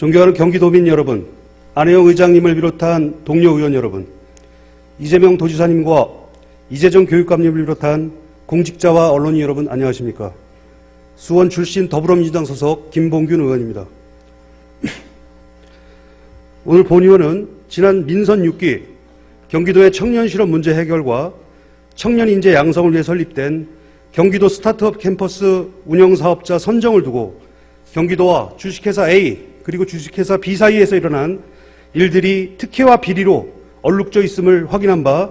존경하는 경기도민 여러분, 안혜영 의장님을 비롯한 동료 의원 여러분, 이재명 도지사님과 이재정 교육감님을 비롯한 공직자와 언론인 여러분 안녕하십니까? 수원 출신 더불어민주당 소속 김봉균 의원입니다. 오늘 본 의원은 지난 민선 6기 경기도의 청년 실업 문제 해결과 청년 인재 양성을 위해 설립된 경기도 스타트업 캠퍼스 운영사업자 선정을 두고 경기도와 주식회사 A 그리고 주식회사 B 사이에서 일어난 일들이 특혜와 비리로 얼룩져 있음을 확인한 바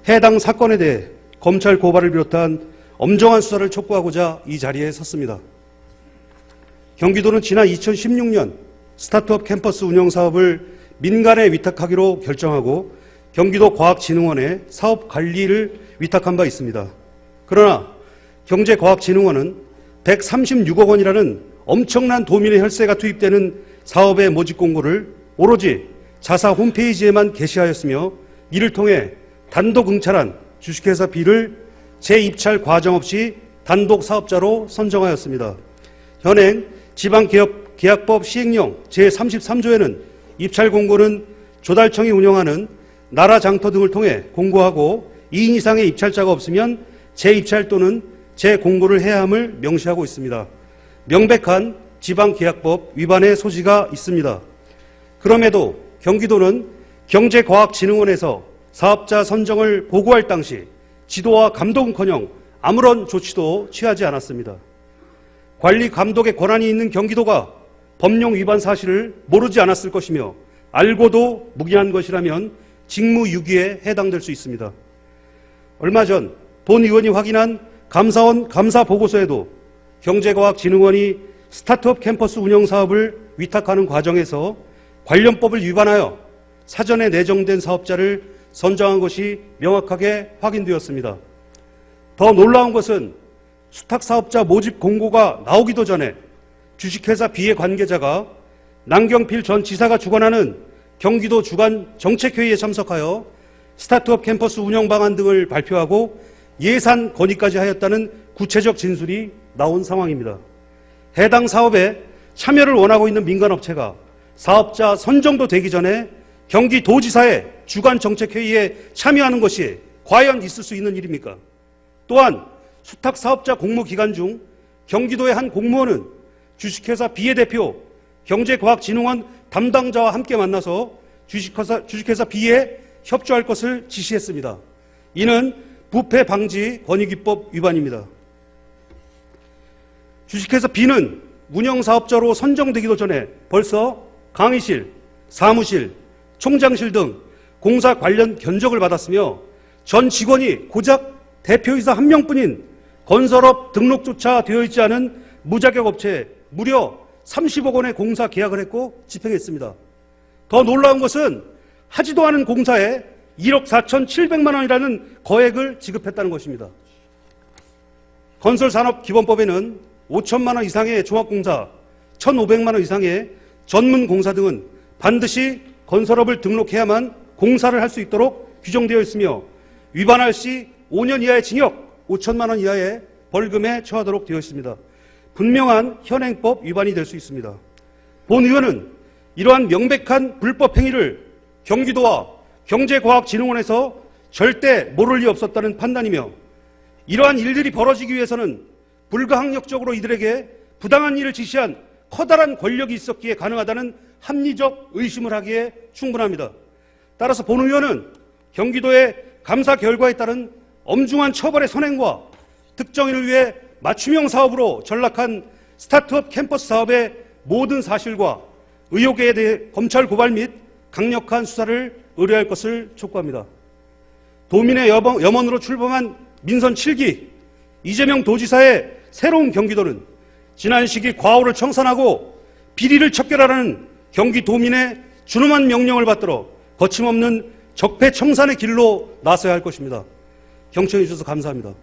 해당 사건에 대해 검찰 고발을 비롯한 엄정한 수사를 촉구하고자 이 자리에 섰습니다. 경기도는 지난 2016년 스타트업 캠퍼스 운영 사업을 민간에 위탁하기로 결정하고 경기도 과학진흥원에 사업 관리를 위탁한 바 있습니다. 그러나 경제과학진흥원은 136억 원이라는 엄청난 도민의 혈세가 투입되는 사업의 모집 공고를 오로지 자사 홈페이지에만 게시하였으며 이를 통해 단독 응찰한 주식회사 B를 재입찰 과정 없이 단독 사업자로 선정하였습니다. 현행 지방계약법 시행령 제33조에는 입찰 공고는 조달청이 운영하는 나라장터 등을 통해 공고하고 2인 이상의 입찰자가 없으면 재입찰 또는 재공고를 해야 함을 명시하고 있습니다. 명백한 지방계약법 위반의 소지가 있습니다. 그럼에도 경기도는 경제과학진흥원에서 사업자 선정을 보고할 당시 지도와 감독은커녕 아무런 조치도 취하지 않았습니다. 관리 감독의 권한이 있는 경기도가 법령 위반 사실을 모르지 않았을 것이며 알고도 묵인한 것이라면 직무유기에 해당될 수 있습니다. 얼마 전 본 의원이 확인한 감사원 감사 보고서에도 경제과학진흥원이 스타트업 캠퍼스 운영 사업을 위탁하는 과정에서 관련법을 위반하여 사전에 내정된 사업자를 선정한 것이 명확하게 확인되었습니다. 더 놀라운 것은 수탁사업자 모집 공고가 나오기도 전에 주식회사 B의 관계자가 남경필 전 지사가 주관하는 경기도 주간 정책회의에 참석하여 스타트업 캠퍼스 운영 방안 등을 발표하고 예산 건의까지 하였다는 구체적 진술이 나온 상황입니다. 해당 사업에 참여를 원하고 있는 민간업체가 사업자 선정도 되기 전에 경기도지사의 주간 정책회의에 참여하는 것이 과연 있을 수 있는 일입니까? 또한 수탁사업자 공모 기간 중 경기도의 한 공무원은 주식회사 B의 대표 경제과학진흥원 담당자와 함께 만나서 주식회사 B에 협조할 것을 지시했습니다. 이는 부패 방지 권익위법 위반입니다. 주식회사 B는 운영사업자로 선정되기도 전에 벌써 강의실, 사무실, 총장실 등 공사 관련 견적을 받았으며 전 직원이 고작 대표이사 한 명뿐인 건설업 등록조차 되어 있지 않은 무자격 업체에 무려 30억 원의 공사 계약을 했고 집행했습니다. 더 놀라운 것은 하지도 않은 공사에 1억 4,700만 원이라는 거액을 지급했다는 것입니다. 건설산업기본법에는 5천만 원 이상의 종합공사, 1,500만 원 이상의 전문공사 등은 반드시 건설업을 등록해야만 공사를 할 수 있도록 규정되어 있으며 위반할 시 5년 이하의 징역, 5천만 원 이하의 벌금에 처하도록 되어 있습니다. 분명한 현행법 위반이 될 수 있습니다. 본 의원은 이러한 명백한 불법 행위를 경기도와 경제과학진흥원에서 절대 모를 리 없었다는 판단이며 이러한 일들이 벌어지기 위해서는 불가항력적으로 이들에게 부당한 일을 지시한 커다란 권력이 있었기에 가능하다는 합리적 의심을 하기에 충분합니다. 따라서 본 의원은 경기도의 감사 결과에 따른 엄중한 처벌의 선행과 특정인을 위해 맞춤형 사업으로 전락한 스타트업 캠퍼스 사업의 모든 사실과 의혹에 대해 검찰 고발 및 강력한 수사를 의뢰할 것을 촉구합니다. 도민의 염원으로 출범한 민선 7기 이재명 도지사의 새로운 경기도는 지난 시기 과오를 청산하고 비리를 척결하라는 경기도민의 준엄한 명령을 받들어 거침없는 적폐청산의 길로 나서야 할 것입니다. 경청해 주셔서 감사합니다.